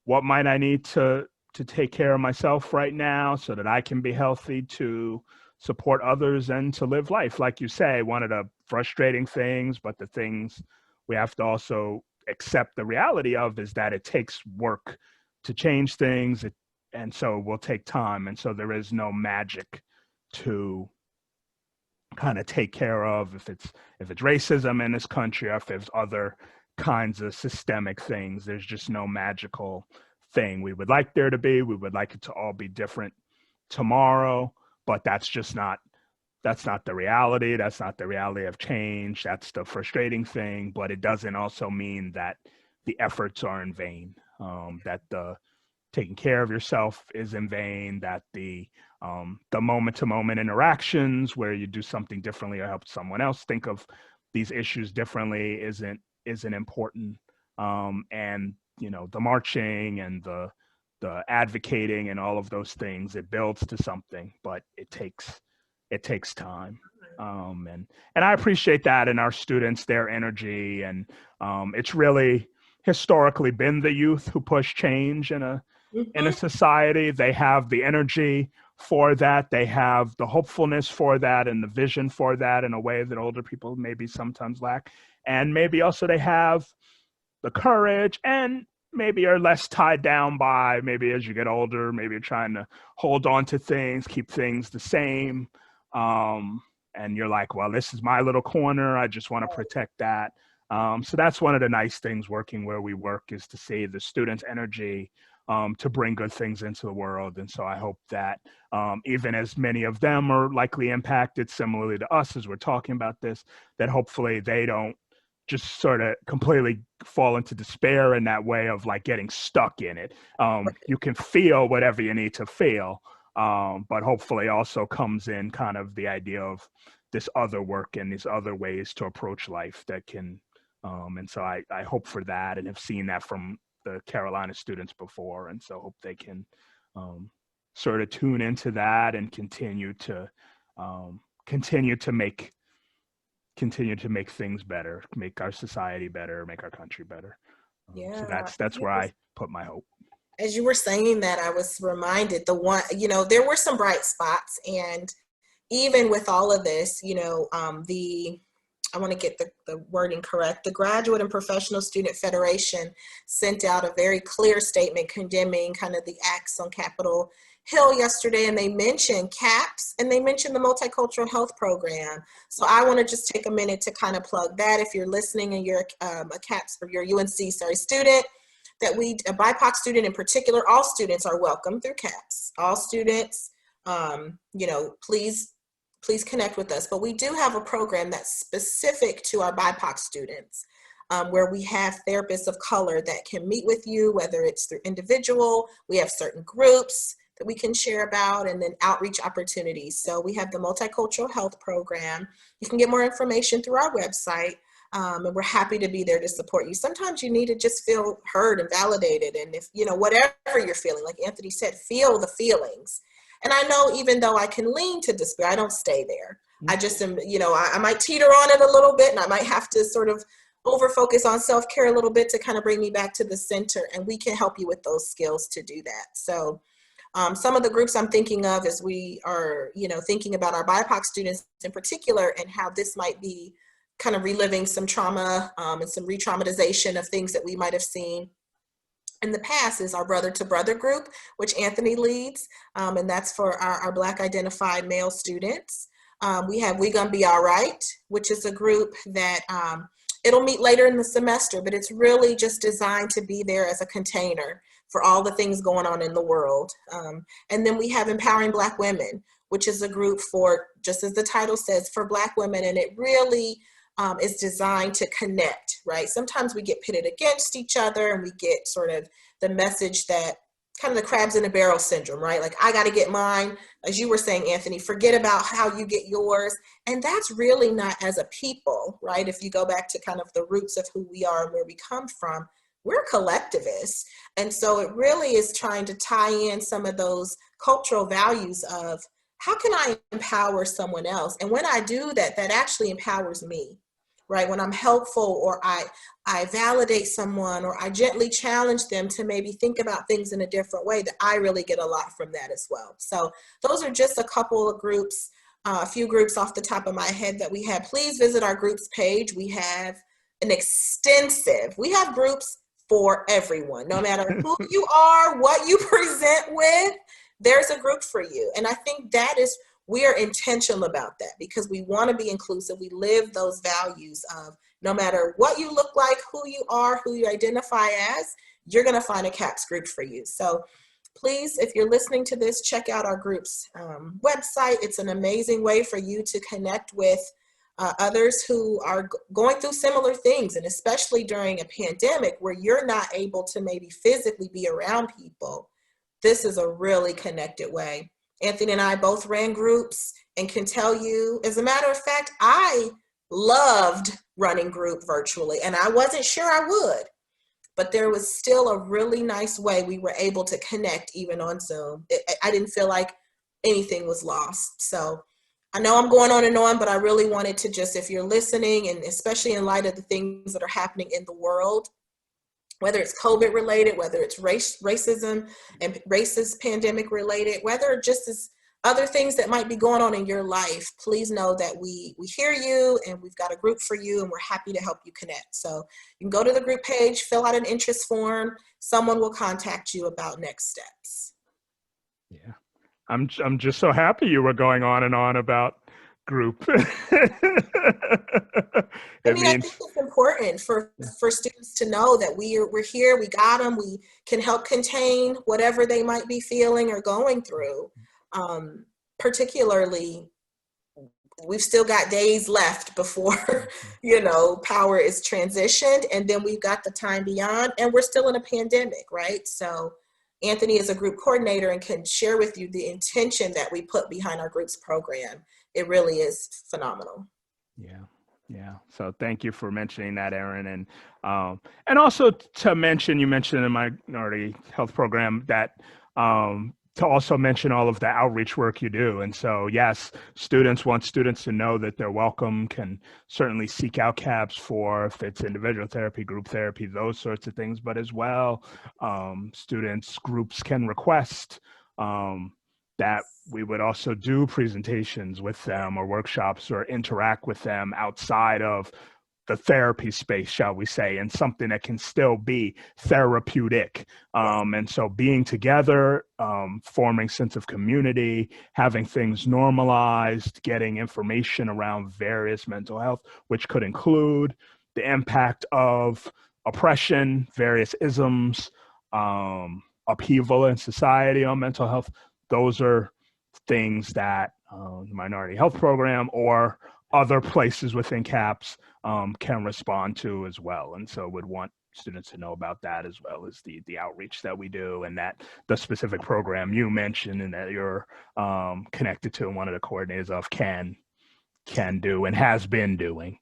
B: what might I need to take care of myself right now, so that I can be healthy to support others and to live life. Like you say, one of the frustrating things, but the things we have to also accept the reality of, is that it takes work to change things. And so it will take time. And so there is no magic to kind of take care of if it's racism in this country, or if there's other kinds of systemic things. There's just no magical thing. We would like there to be. We would like it to all be different tomorrow, but that's not the reality. That's not the reality of change. That's the frustrating thing. But it doesn't also mean that the efforts are in vain, that the taking care of yourself is in vain, that the moment-to-moment interactions where you do something differently or help someone else think of these issues differently isn't isn't important. And, you know, the marching and the advocating and all of those things, it builds to something, but it takes time. And I appreciate that in our students, their energy. And it's really historically been the youth who push change in a society. They have the energy for that. They have the hopefulness for that and the vision for that in a way that older people maybe sometimes lack. And maybe also they have the courage and maybe are less tied down by, maybe as you get older, maybe you're trying to hold on to things, keep things the same. And you're like, well, this is my little corner. I just want to protect that. So that's one of the nice things working where we work, is to see the students' energy to bring good things into the world. And so I hope that even as many of them are likely impacted similarly to us as we're talking about this, that hopefully they don't just sort of completely fall into despair in that way of like getting stuck in it. You can feel whatever you need to feel, but hopefully also comes in kind of the idea of this other work and these other ways to approach life that can, and so I hope for that, and have seen that from the Carolina students before. And so hope they can sort of tune into that and continue to make things better, make our society better, make our country better. So that's where I put my hope.
A: As you were saying that, I was reminded there were some bright spots, and even with all of this, I want to get the wording correct. The Graduate and Professional Student Federation sent out a very clear statement condemning kind of the acts on Capitol Hill yesterday, and they mentioned CAPS and they mentioned the Multicultural Health Program. So I want to just take a minute to kind of plug that. If you're listening and you're a CAPS or your UNC student, a BIPOC student in particular, all students are welcome through CAPS. All students, please connect with us. But we do have a program that's specific to our BIPOC students, where we have therapists of color that can meet with you, whether it's through individual, we have certain groups that we can share about, and then outreach opportunities. So we have the Multicultural Health Program. You can get more information through our website, and we're happy to be there to support you. Sometimes you need to just feel heard and validated. And if, whatever you're feeling, like Anthony said, feel the feelings. And I know even though I can lean to despair, I don't stay there. I just am, I might teeter on it a little bit, and I might have to sort of over focus on self-care a little bit to kind of bring me back to the center. And we can help you with those skills to do that. So some of the groups I'm thinking of as we are, thinking about our BIPOC students in particular, and how this might be kind of reliving some trauma and some re-traumatization of things that we might have seen in the past, is our Brother to Brother group, which Anthony leads, and that's for our Black identified male students. We have We Gonna Be All Right, which is a group that it'll meet later in the semester, but it's really just designed to be there as a container for all the things going on in the world. And then we have Empowering Black Women, which is a group for, just as the title says, for Black women, and it really is designed to connect, right? Sometimes we get pitted against each other, and we get sort of the message that kind of the crabs in a barrel syndrome, right? Like, I got to get mine. As you were saying, Anthony, forget about how you get yours. And that's really not as a people, right? If you go back to kind of the roots of who we are and where we come from, we're collectivists. And so it really is trying to tie in some of those cultural values of how can I empower someone else? And when I do that, that actually empowers me, right? When I'm helpful, or I validate someone, or I gently challenge them to maybe think about things in a different way, that I really get a lot from that as well. So those are just a couple of groups, a few groups off the top of my head that we have. Please visit our groups page. We have we have groups for everyone, no matter who you are, what you present with, there's a group for you. And I think we are intentional about that, because we want to be inclusive. We live those values of no matter what you look like, who you are, who you identify as, you're going to find a CAPS group for you. So please, if you're listening to this, check out our group's website. It's an amazing way for you to connect with others who are going through similar things, and especially during a pandemic where you're not able to maybe physically be around people. This is a really connected way. Anthony and I both ran groups and can tell you, as a matter of fact, I loved running group virtually, and I wasn't sure I would, but there was still a really nice way we were able to connect even on Zoom. I didn't feel like anything was lost. So I know I'm going on, but I really wanted to just, if you're listening, and especially in light of the things that are happening in the world, whether it's COVID related, whether it's racism and racist pandemic related, whether just as other things that might be going on in your life, please know that we hear you, and we've got a group for you, and we're happy to help you connect. So you can go to the group page, fill out an interest form. Someone will contact you about next steps.
B: Yeah. I'm just so happy you were going on and on about group.
A: I think it's important for students to know that we're here, we got them, we can help contain whatever they might be feeling or going through. Particularly, we've still got days left before, power is transitioned, and then we've got the time beyond, and we're still in a pandemic, right? So Anthony is a group coordinator and can share with you the intention that we put behind our group's program. It really is phenomenal.
B: Yeah. So thank you for mentioning that, Erin. And also to mention, you mentioned in my Minority Health Program that to also mention all of the outreach work you do. And so, yes, students want students to know that they're welcome, can certainly seek out CAPS for if it's individual therapy, group therapy, those sorts of things. But as well, groups can request that we would also do presentations with them or workshops or interact with them outside of the therapy space, shall we say, and something that can still be therapeutic. And so being together, forming sense of community, having things normalized, getting information around various mental health, which could include the impact of oppression, various isms, upheaval in society on mental health. Those are things that the Minority Health Program or other places within CAPS can respond to as well. And so would want students to know about that, as well as the outreach that we do, and that the specific program you mentioned and that you're connected to and one of the coordinators of can do and has been doing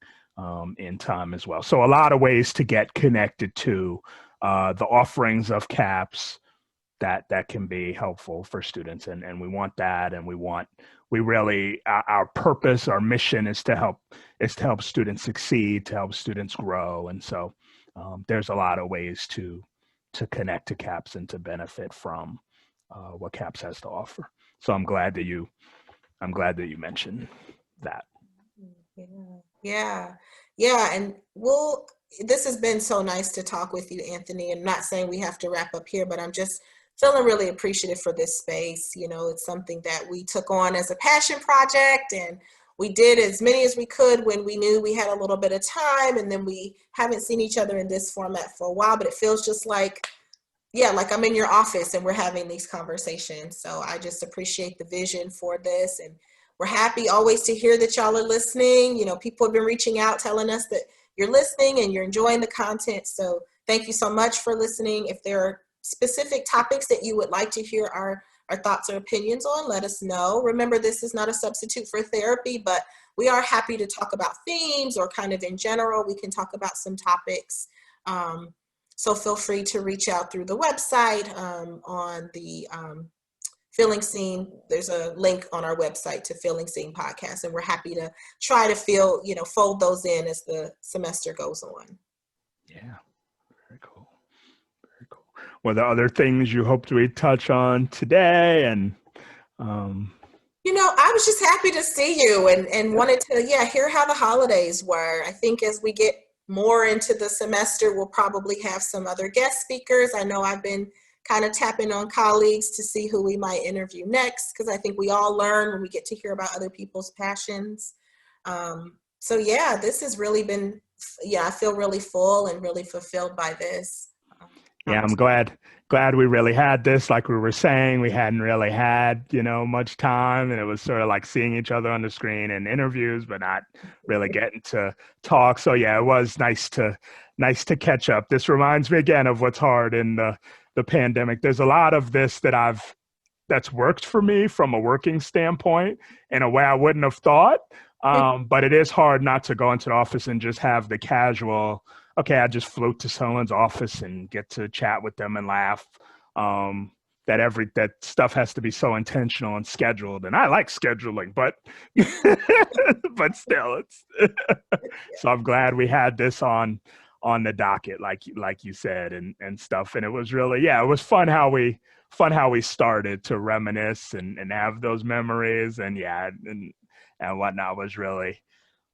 B: in time as well. So a lot of ways to get connected to the offerings of CAPS that can be helpful for students. And we want that, and our purpose, our mission is to help students succeed, to help students grow. And so there's a lot of ways to connect to CAPS and to benefit from what CAPS has to offer. So I'm glad that you mentioned that.
A: Yeah. And this has been so nice to talk with you, Anthony. And not saying we have to wrap up here, but I'm just feeling really appreciative for this space. It's something that we took on as a passion project, and we did as many as we could when we knew we had a little bit of time, and then we haven't seen each other in this format for a while, but it feels just like I'm in your office and we're having these conversations. So I just appreciate the vision for this, and we're happy always to hear that y'all are listening. People have been reaching out telling us that you're listening and you're enjoying the content. So thank you so much for listening. If there are specific topics that you would like to hear our thoughts or opinions on, let us know. Remember, this is not a substitute for therapy, but we are happy to talk about themes, or kind of in general, we can talk about some topics. So feel free to reach out through the website on the Feeling Seen. There's a link on our website to Feeling Seen podcast, and we're happy to try to fold those in as the semester goes on.
B: Yeah, very cool. Were there other things you hoped we'd touch on today? And
A: I was just happy to see you and wanted to hear how the holidays were. I think as we get more into the semester, we'll probably have some other guest speakers. I know I've been kind of tapping on colleagues to see who we might interview next, because I think we all learn when we get to hear about other people's passions. So this has really been, I feel really full and really fulfilled by this.
B: Yeah, I'm glad we really had this. Like we were saying, we hadn't really had, much time, and it was sort of like seeing each other on the screen in interviews, but not really getting to talk. So yeah, it was nice to catch up. This reminds me again of what's hard in the pandemic. There's a lot of this that's worked for me from a working standpoint in a way I wouldn't have thought. But it is hard not to go into the office and just have the casual, okay, I just float to someone's office and get to chat with them and laugh. That stuff has to be so intentional and scheduled. And I like scheduling, but but still it's so I'm glad we had this on the docket, like you said, and stuff. And it was really, yeah, it was fun how we started to reminisce and have those memories, and yeah, and whatnot was really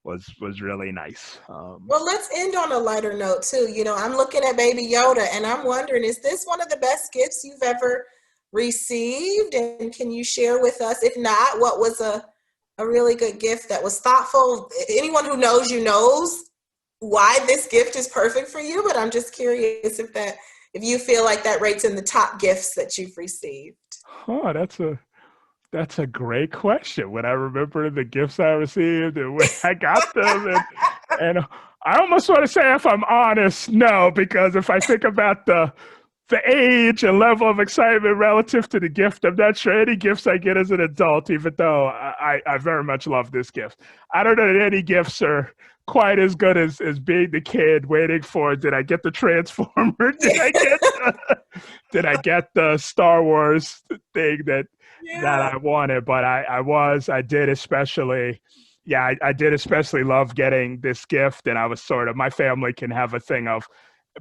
B: nice.
A: Well, let's end on a lighter note too. You know, I'm looking at Baby Yoda and I'm wondering, is this one of the best gifts you've ever received? And can you share with us, if not, what was a really good gift that was thoughtful? Anyone who knows you knows why this gift is perfect for you, but I'm just curious if you feel like that rates in the top gifts that you've received.
B: Oh, that's a great question. When I remember the gifts I received and when I got them, and I almost want to say, if I'm honest, no, because if I think about the age and level of excitement relative to the gift, I'm not sure any gifts I get as an adult, even though I very much love this gift. I don't know that any gifts are quite as good as being the kid waiting for, did I get the Transformer? Did I get the Star Wars thing that I wanted? But I did especially love getting this gift. And I was my family can have a thing of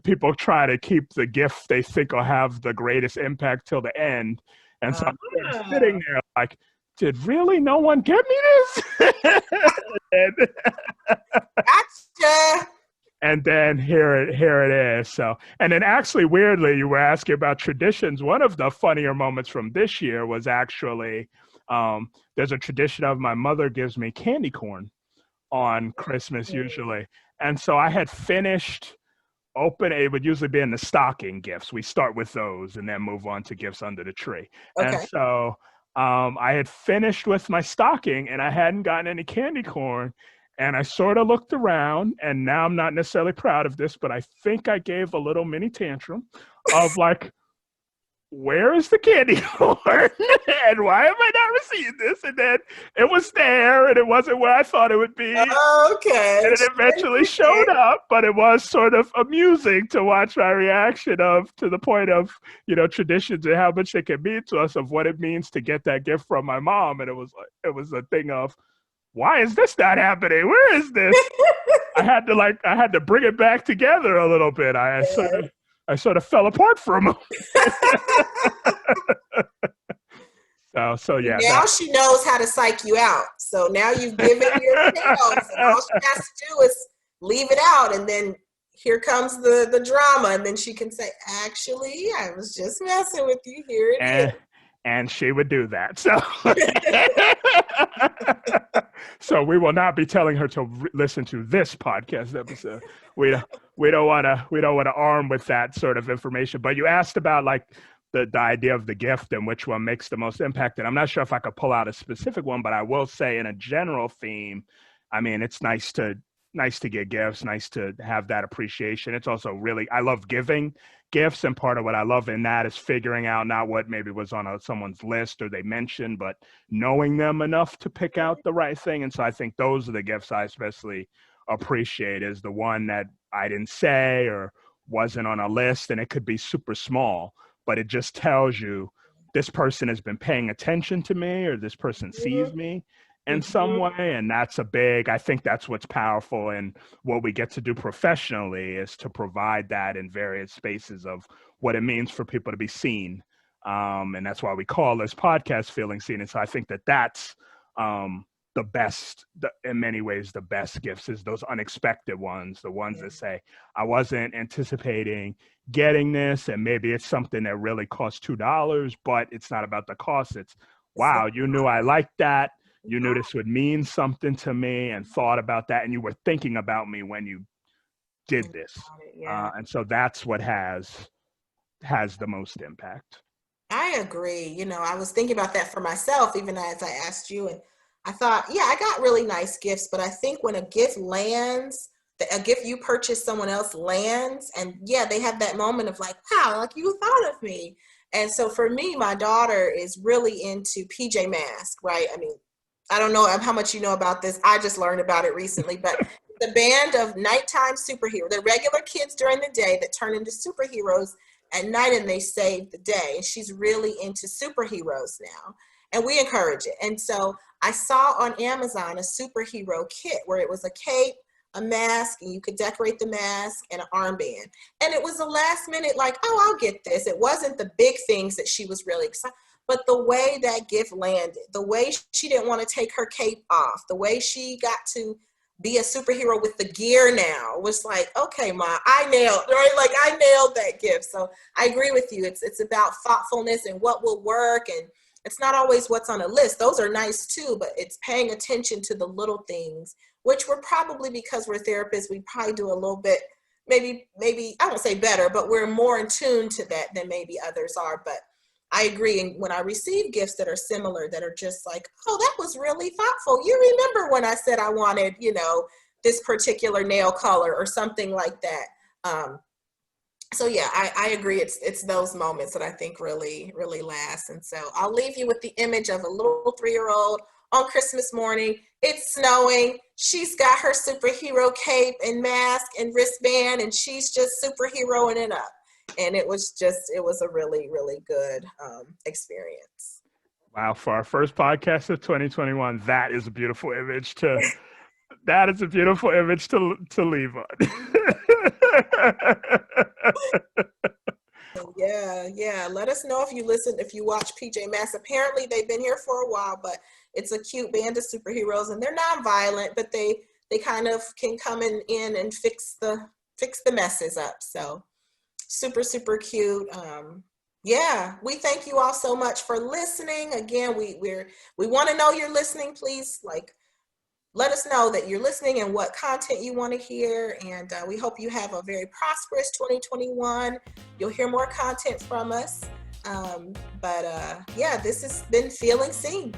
B: people try to keep the gift they think will have the greatest impact till the end. And so I'm sitting there like, did really no one get me this?
A: Gotcha.
B: And then here it is. So, and then actually, weirdly, you were asking about traditions. One of the funnier moments from this year was actually, there's a tradition of my mother gives me candy corn on Christmas usually. And so I had finished it would usually be in the stocking gifts. We start with those and then move on to gifts under the tree. Okay. And so I had finished with my stocking and I hadn't gotten any candy corn. And I sort of looked around, and now I'm not necessarily proud of this, but I think I gave a little mini tantrum of like, where is the candy corn? And why am I not receiving this? And then it was there, and it wasn't where I thought it would be.
A: Okay.
B: And it eventually showed up, but it was sort of amusing to watch my reaction to the point of, traditions and how much it can mean to us, of what it means to get that gift from my mom. And it was a thing of, why is this not happening? Where is this? I had to bring it back together a little bit. I sort of fell apart for a moment. So yeah.
A: Now she knows how to psych you out. So now you've given your tails, and all she has to do is leave it out, and then here comes the drama, and then she can say, actually, I was just messing with you. Here it is.
B: And she would do that. So we will not be telling her to listen to this podcast episode. We don't want to arm with that sort of information. But you asked about like the idea of the gift and which one makes the most impact. And I'm not sure if I could pull out a specific one, but I will say in a general theme, I mean, it's nice to get gifts, nice to have that appreciation. It's also I love giving gifts, and part of what I love in that is figuring out not what maybe was on someone's list or they mentioned, but knowing them enough to pick out the right thing. And so I think those are the gifts I especially appreciate, is the one that I didn't say or wasn't on a list, and it could be super small, but it just tells you this person has been paying attention to me, or this person sees me in some way. And I think that's what's powerful, and what we get to do professionally is to provide that in various spaces of what it means for people to be seen. And that's why we call this podcast Feeling Seen. And so I think that's the best, in many ways, the best gifts is those unexpected ones, the ones that say, I wasn't anticipating getting this, and maybe it's something that really costs $2, but it's not about the cost. It's, wow, you knew I liked that. You knew this would mean something to me and thought about that, and you were thinking about me when you did this. And so that's what has the most impact.
A: I agree. I was thinking about that for myself, even as I asked you, and I thought, I got really nice gifts, but I think when a gift lands, a gift you purchase someone else lands, and they have that moment of like, wow, like you thought of me. And so for me, my daughter is really into PJ Masks, right? I mean, I don't know how much you know about this. I just learned about it recently, but the band of nighttime superheroes. They're regular kids during the day that turn into superheroes at night, and they save the day. And she's really into superheroes now, and we encourage it. And so I saw on Amazon a superhero kit where it was a cape, a mask, and you could decorate the mask, and an armband. And it was a last minute, like, oh, I'll get this. It wasn't the big things that she was really excited. But the way that gift landed, the way she didn't want to take her cape off, the way she got to be a superhero with the gear now was like, okay, Ma, I nailed, right? Like I nailed that gift. So I agree with you. It's about thoughtfulness and what will work. And it's not always what's on a list. Those are nice too, but it's paying attention to the little things, which we're probably, because we're therapists, we probably do a little bit, maybe, I won't say better, but we're more in tune to that than maybe others are. But I agree. And when I receive gifts that are similar, that are just like, oh, that was really thoughtful. You remember when I said I wanted, this particular nail color or something like that. So yeah, I agree. It's those moments that I think really, really last. And so I'll leave you with the image of a little 3-year-old on Christmas morning. It's snowing. She's got her superhero cape and mask and wristband, and she's just superheroing it up. And it was a really, really good experience.
B: Wow. For our first podcast of 2021, that is a beautiful image to leave on.
A: Yeah. Let us know if you watch PJ Masks. Apparently they've been here for a while, but it's a cute band of superheroes, and they're non-violent, but they kind of can come in and fix the messes up. So super, super cute. Yeah, we thank you all so much for listening. Again, we want to know you're listening. Please, let us know that you're listening and what content you want to hear. And we hope you have a very prosperous 2021. You'll hear more content from us. But yeah, this has been Feeling Seen.